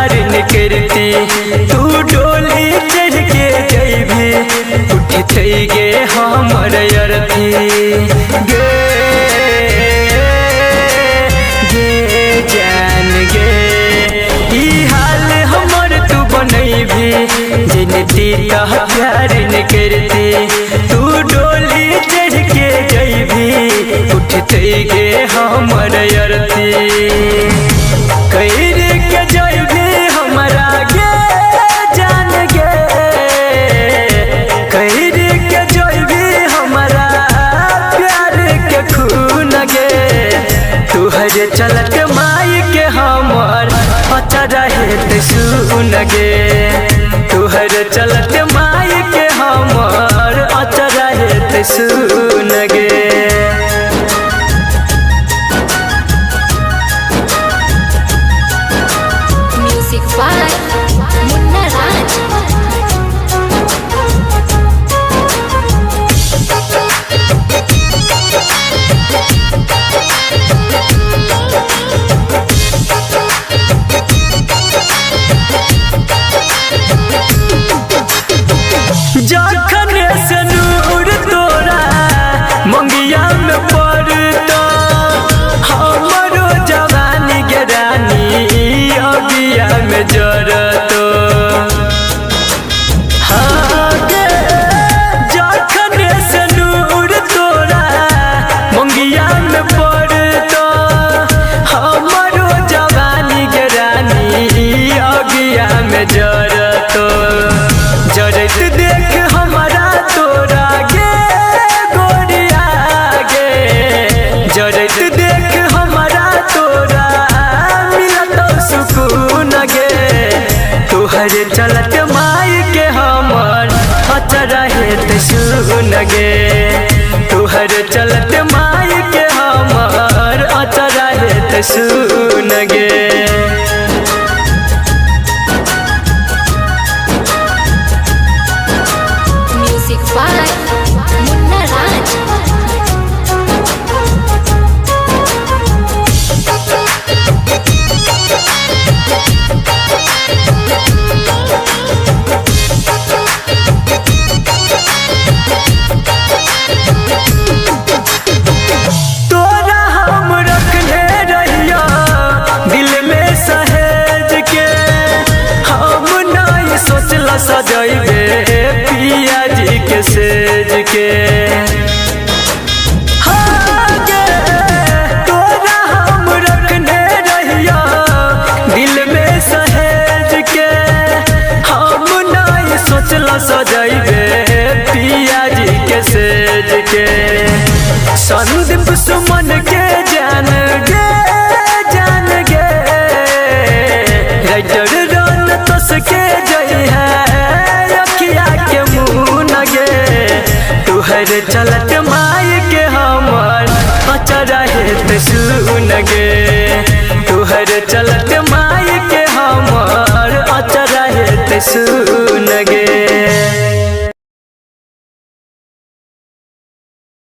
प्यार न करती तू डोली चढ़ के जइबे उठते गे हमर अरथी गे जान गे ई हाल हमर तू बनैबी जिनती कह प्यार न करती तू डोली चढ़ के जइबी उठते गे हमर अरथी कैर के जइबी हमरा गे जान गे कैर के जइबी हमरा प्यार के खून गे तुहर चलत माई के हमर अचरा हेत सुन गे तुहर चलत माई के हमर अचरा हेत सुन गे जखन से नूर तोरा मंगिया में पड़ता हमरो जवानी के रानी अगिया में जरतो हाँ गे जखन से नूर तोरा मंगिया में पड़ता हमरो जवानी के रानी अगिया में जरतो जरत देख हमारा तोरा गे गोरिया गे जरत देख हमारा तोरा मिलत सुकून गे तुहर चलत माई के हमर अचरा हेत सुन गे तुहर चलत माई के हमर अचरा हेत सुन गे सजैबे पिया जी के सेज के हाँ गे तोरा हम रखने रहिया दिल में सहेज के हम नहीं सोचला सजैबे पिया जी के सेज के संदीप सुमन के जान गे राइटर रन तस के जई है तुहर चलत माई के हमर अचरा हेत सुन गे तुहर चलत माई के हमर अचरा हेत सुन